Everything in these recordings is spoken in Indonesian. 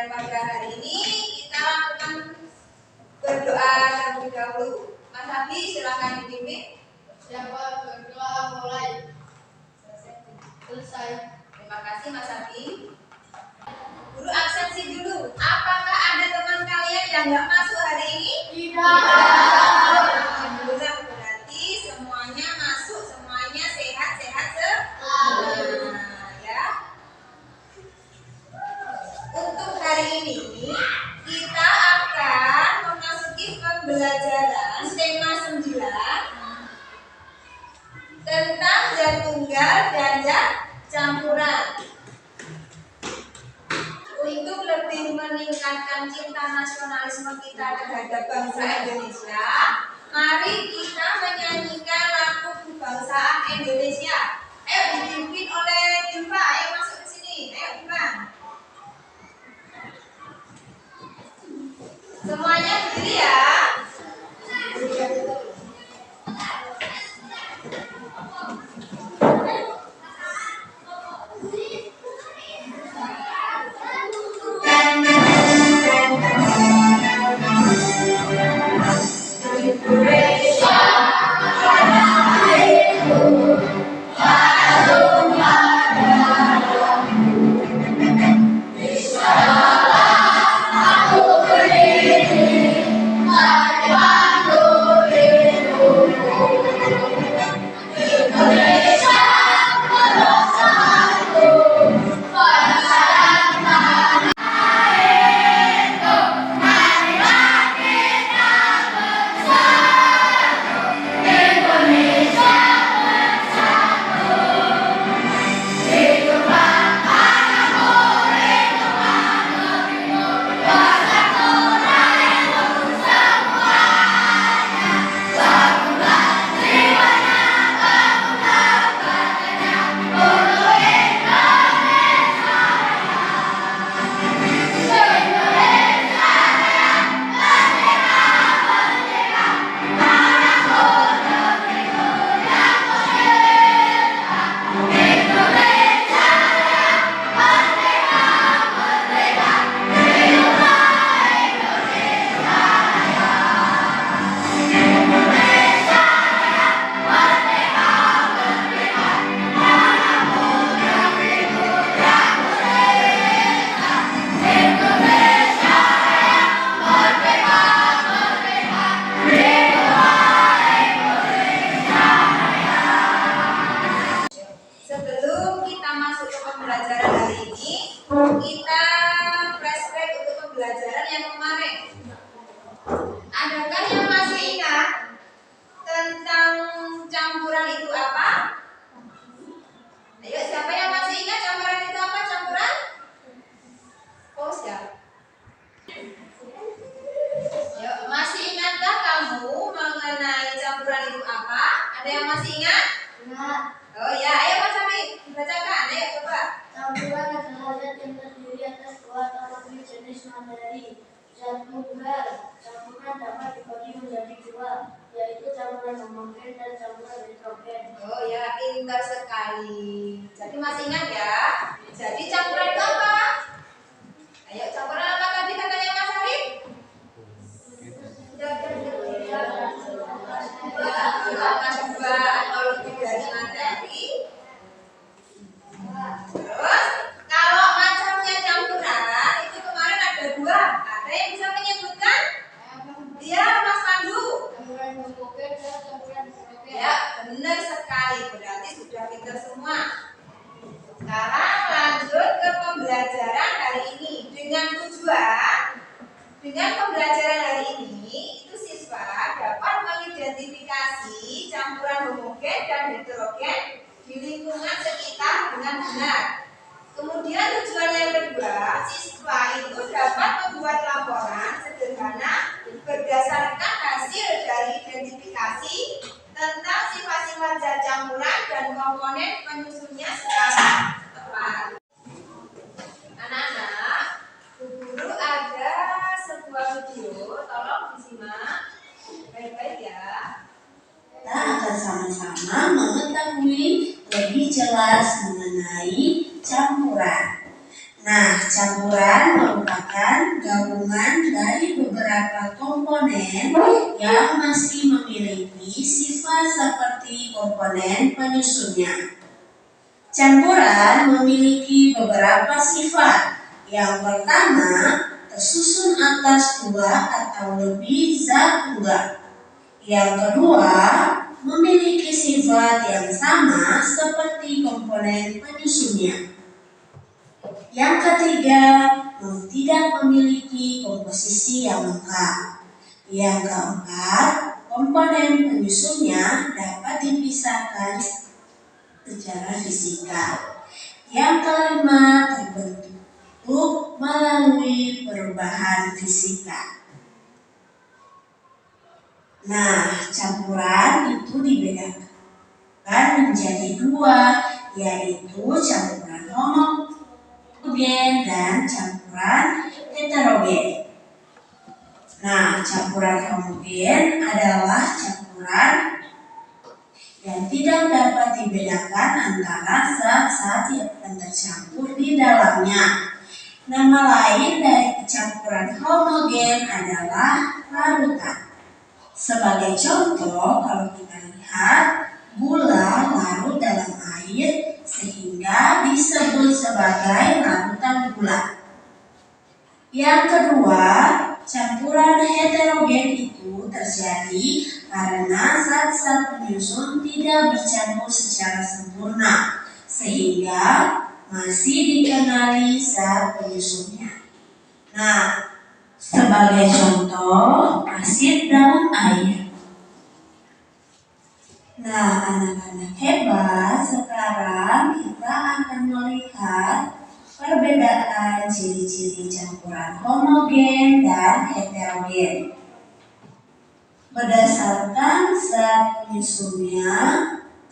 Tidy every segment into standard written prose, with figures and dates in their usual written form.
Dan pada hari ini kita lakukan berdoa terlebih dahulu. Mas Abi silakan dipimpin. Siapa berdoa mulai? Selesai. Terima kasih Mas Abi. Guru absensi dulu. Apakah ada teman kalian yang nggak masuk hari ini? Tidak. Alhamdulillah, berarti semuanya masuk, semuanya sehat-sehat semua. Ya. Untuk hari ini kita akan memasuki pembelajaran tema 9 tentang zat tunggal dan zat campuran. Untuk lebih meningkatkan cinta nasionalisme kita terhadap bangsa Indonesia, mari kita menyanyikan lagu kebangsaan Indonesia. Ayo dipimpin oleh Diva, ayo masuk ke sini. Ayo Diva. Semuanya berdiri ya. Sebelum kita masuk ke pembelajaran hari ini, kita flashback untuk pembelajaran yang kemarin. Adakah yang masih ingat tentang campuran itu apa? Ayo, siapa yang masih ingat campuran itu apa? Campuran? Oh, siapa? Ayo, masih ingatkah kamu mengenai campuran itu apa? Ada yang masih ingat? Ingat. Oh ya, ayo Mas Ami, bacakan, ayo coba. Campuran adalah zat yang terdiri atas dua atau lebih jenis materi. Zat tunggal. Campuran dapat dibagi menjadi dua, yaitu campuran homogen dan campuran heterogen. Oh ya, pintar sekali. Jadi masih ingat ya? Jadi campuran itu apa? Ayo, campuran apa tadi katanya Mas Arif? Dua atau lebih dari materi. Terus, kalau macamnya campuran itu kemarin ada dua. Ada yang bisa menyebutkan? Iya, Mas Pandu. Campuran homogen dan campuran heterogen. Ya, benar sekali. Berarti sudah pintar semua. Sekarang lanjut ke pembelajaran hari ini dengan tujuan. Dengan pembelajaran hari ini, itu siswa dapat mengidentifikasi campuran homogen dan heterogen di lingkungan sekitar dengan benar. Kemudian tujuan yang kedua, siswa itu dapat membuat laporan sederhana berdasarkan hasil dari identifikasi tentang sifat-sifat zat campuran dan komponen penyusunnya secara tepat. Anak-anak, Bu Guru ada sebuah video, tolong disimak baik-baik ya. Kita akan sama-sama mengetahui lebih jelas mengenai campuran. Nah, campuran merupakan gabungan dari beberapa komponen yang masih memiliki sifat seperti komponen penyusunnya. Campuran memiliki beberapa sifat. Yang pertama, tersusun atas 2 atau lebih zat tunggal. Yang kedua, memiliki sifat yang sama seperti komponen penyusunnya. Yang ketiga, tidak memiliki komposisi yang lengkap. Yang keempat, komponen penyusunnya dapat dipisahkan secara fisika. Yang kelima, terbentuk melalui perubahan fisika. Nah, campuran itu dibedakan menjadi 2, yaitu campuran homogen dan campuran heterogen. Nah, campuran homogen adalah campuran yang tidak dapat dibedakan antara zat-zat yang tercampur di dalamnya. Nama lain dari campuran homogen adalah larutan. Sebagai contoh, kalau kita lihat, gula larut dalam air sehingga disebut sebagai larutan gula. Yang kedua, campuran heterogen itu terjadi karena zat-zat penyusun tidak bercampur secara sempurna sehingga masih dikenali zat penyusunnya. Nah, sebagai contoh, asid dalam air. Nah, anak-anak hebat, sekarang kita akan melihat perbedaan ciri-ciri campuran homogen dan heterogen. Berdasarkan zat penyusunnya,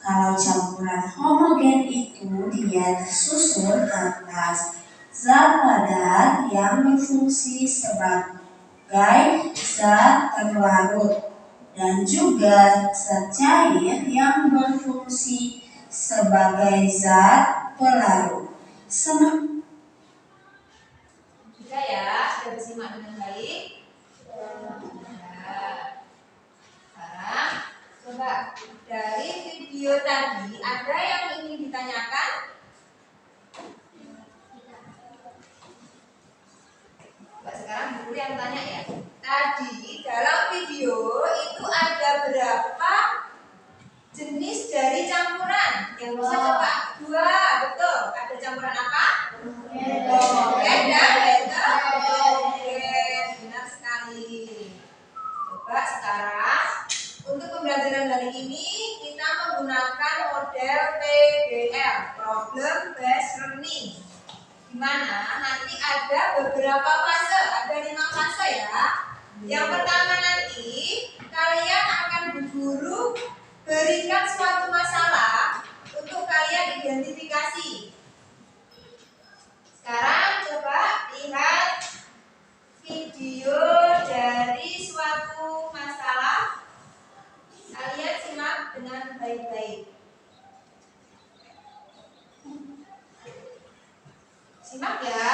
kalau campuran homogen itu dia tersusun atas zat padat yang berfungsi sebagai zat terlarut dan juga zat cair yang berfungsi sebagai zat pelarut. Sudah ya, sudah disimak dengan baik. Nah, sekarang coba dari video tadi ada yang ingin ditanyakan? Sekarang guru yang tanya ya. Tadi dalam video itu ada berapa jenis dari campuran? Yang bisa coba? 2, betul. Ada campuran apa? Homogen dan heterogen. Benar sekali. Coba sekarang untuk pembelajaran hari ini kita menggunakan model PBL, Problem Based Learning. Di mana nanti ada beberapa fase, ada 5 fase ya. Yang pertama nanti kalian akan guru berikan suatu masalah untuk kalian identifikasi. Sekarang coba lihat video dari suatu masalah. Kalian simak dengan baik-baik. Simak ya.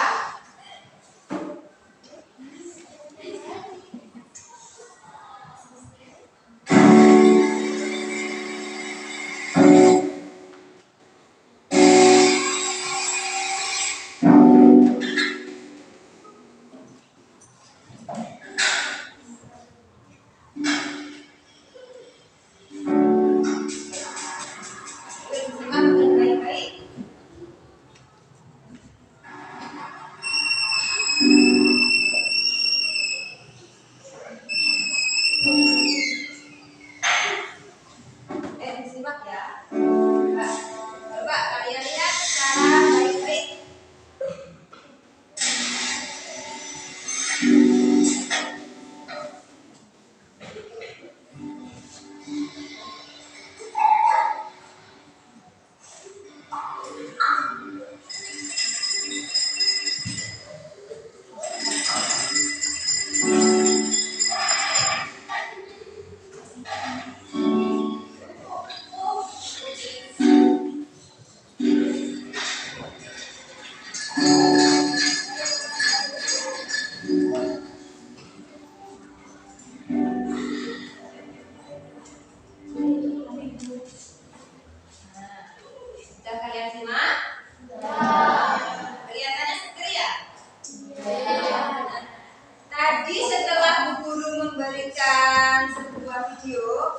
memberikan sebuah video.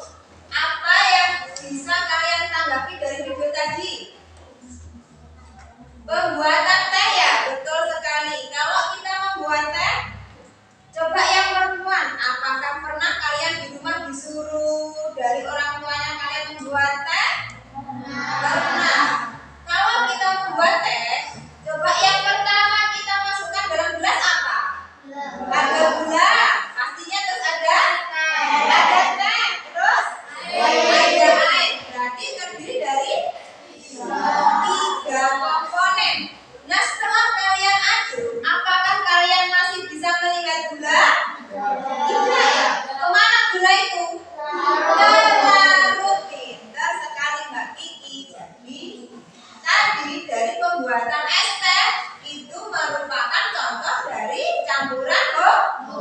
Apa yang bisa kalian tanggapi dari video tadi? Pembuatan teh ya, betul sekali. Kalau kita membuat teh, coba yang perempuan, apakah pernah kalian di rumah disuruh dari orang tuanya kalian membuat teh? Pernah. Kalau kita membuat teh, coba yang pertama kita masukkan dalam gelas apa? Ada gula, pastinya, terus ada teh, terus ada air. Berarti terdiri dari 3 komponen. Nah, setelah kalian aduk, apakah kalian masih bisa melihat gula? Tidak ya. Kemana gula itu? Larut. Pintar sekali Mbak Kiki. Jadi tadi dari pembuatan es teh itu merupakan contoh dari campuran hobeng.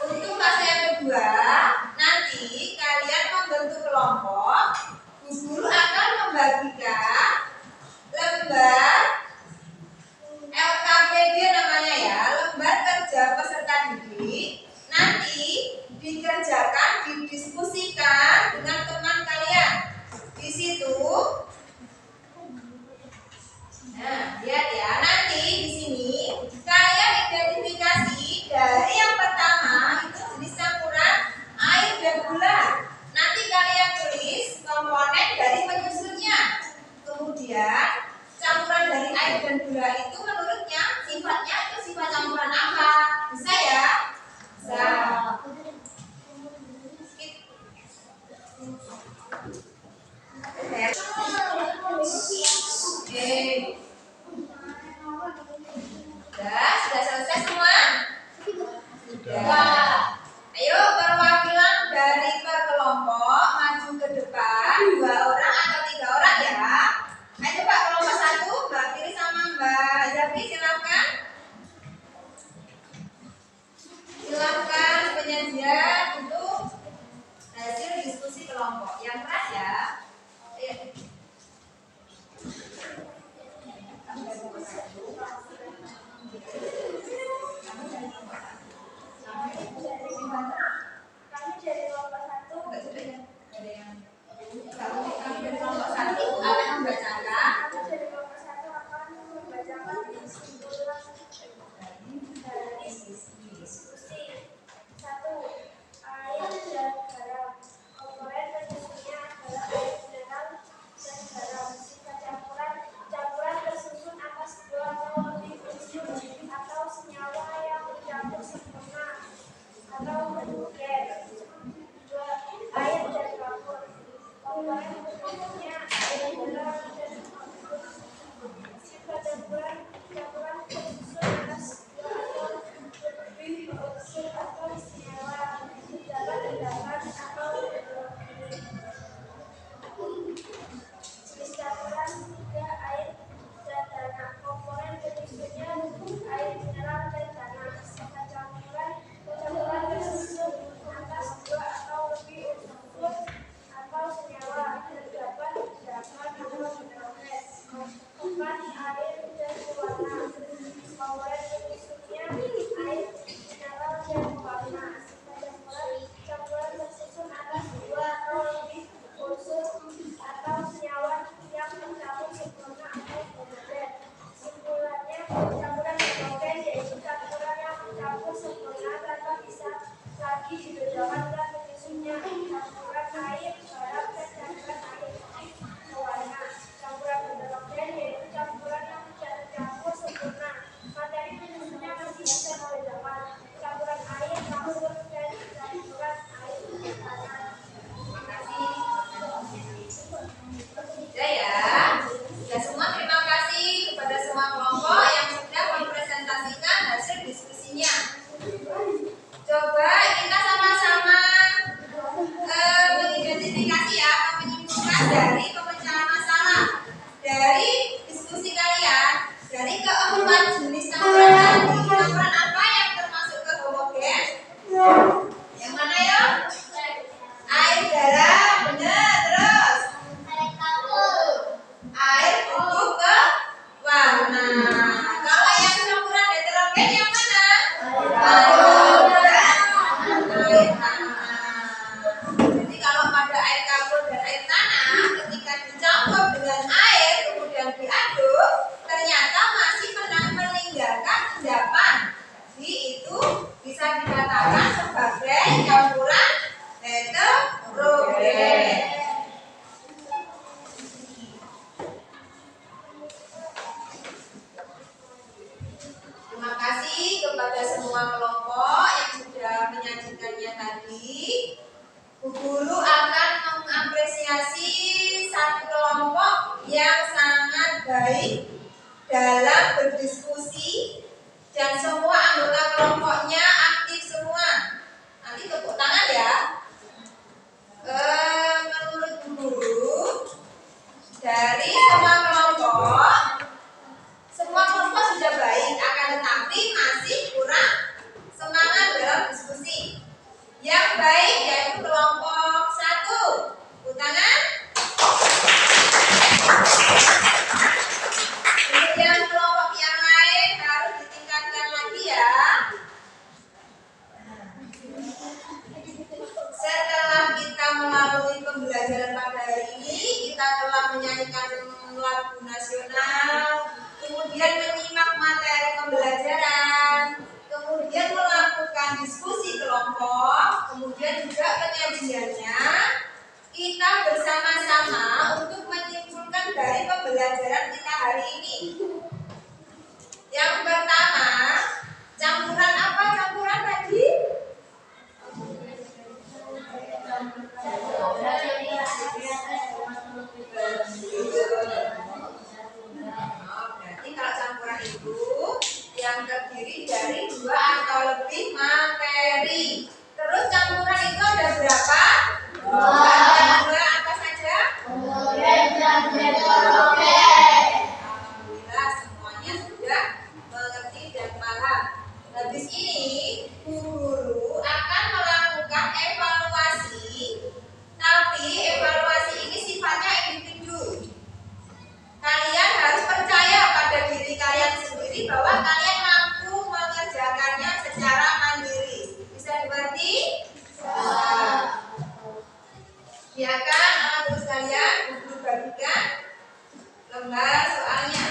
Untuk fase yang kedua, nanti kalian membentuk kelompok. Bu guru akan membagikan lembar LKPD namanya ya, lembar kerja peserta didik. Nanti dikerjakan, didiskusikan dengan teman kalian. Di situ, nah lihat ya, nanti di sini kalian identifikasi dari yang pertama itu jenis campuran air dan gula. Nanti kalian tulis komponen dari penyusunnya. Kemudian campuran dari air dan gula itu menurutnya sifatnya itu sifat campuran apa? Bisa ya? Bisa. Oke. Sudah selesai semua? Sudah. Ayo perwakilan dari per kelompok maju ke depan, 2 orang atau 3 orang ya. Ayo coba kelompok 1, Mbak Kiri sama Mbak Zafi, silakan. Silakan penyajian untuk hasil diskusi kelompok. Yang keras ya. Ayo. Kami dari kelompok 1 Kami dari kelompok 1 akan membacakan kesimpulan dari diskusi. 1. Air dan garam. Komponen penyusunnya adalah air mineral dan garam. Sifat campuran tersusun atas 2 atau lebih unsur atau senyawa yang dicampur sempurna atau homogen. 2. Air dan kapur. Komponen penyusunnya air mineral dan kapur. Sifat campuran tersusun atas 2 atau lebih unsur atau senyawa dapat terdapat atau heterogen. Jenis campuran 3. Air dan tanah. Komponen penyusunnya air mineral dan tanah. Sifat campuran tersusun atas 2 atau lebih unsur atau senyawa terdapat atau heterogen. 4. Air dan pewarna. Komponen penyusunnya air mineral dan pewarna. Sifat campuran tersusun atas 2 atau lebih unsur atau senyawa yang tercampur sempurna atau homogen. Kesimpulannya, campuran homogen yaitu campuran yang tercampur sempurna tanpa bisa lagi dibedakan dan penyusunnya. Campuran air, garam, dan campuran air putih pewarna. Campuran heterogen yaitu campuran yang tidak tercampur sempurna. Materi penyusunnya masih bisa dibedakan. Campuran air, kapur, dan campuran air tanah. Terima kasih. Sudah ya. Sudah semua, terima kasih kepada semua kelompok yang sudah mempresentasikan hasil diskusinya. Coba kita sama-sama mengidentifikasi ya, menyimpulkan dari pemecahan masalah dari diskusi kalian. Dari keempat jenis campuran tadi, campuran apa yang termasuk ke homogen? Yang mana ya? Air, garam, benar. Terus air, bubuk, ke warna. Kalau yang campuran heterogen kepada semua kelompok yang sudah menyajikannya tadi. Bu Guru akan mengapresiasi satu kelompok yang sangat baik dalam berdiskusi dan semua anggota kelompoknya aktif semua. Nanti tepuk tangan ya. Menurut Bu Guru, dari semua kelompok sudah baik, akan tetapi masih kurang semangat dalam diskusi. Yang baik yaitu kelompok 1. Tepuk tangan. Kemudian kelompok yang lain harus ditingkatkan lagi ya. Setelah kita melalui pembelajaran pada hari ini, kita telah menyanyikan lagu nasional, kemudian menyimak materi pembelajaran, kemudian melakukan diskusi kelompok, kemudian juga penyajiannya. Kita bersama-sama untuk menyimpulkan dari pembelajaran kita hari ini. Yang pertama, campuran apa campuran tadi? Berarti kalau campuran itu yang terdiri dari 2 atau lebih materi. Terus campuran itu ada berapa? 2. Ada 2 apa saja? Alhamdulillah semuanya sudah mengerti dan paham. Habis ini Bu Guru akan melakukan evaluasi, tapi evaluasi ini sifatnya individu. Kalian harus percaya pada diri kalian sendiri bahwa kalian mampu mengerjakannya secara mandiri. Bisa dimengerti? Ya kan, anak-anak sekalian, Bu Guru bagikan lembar soalnya.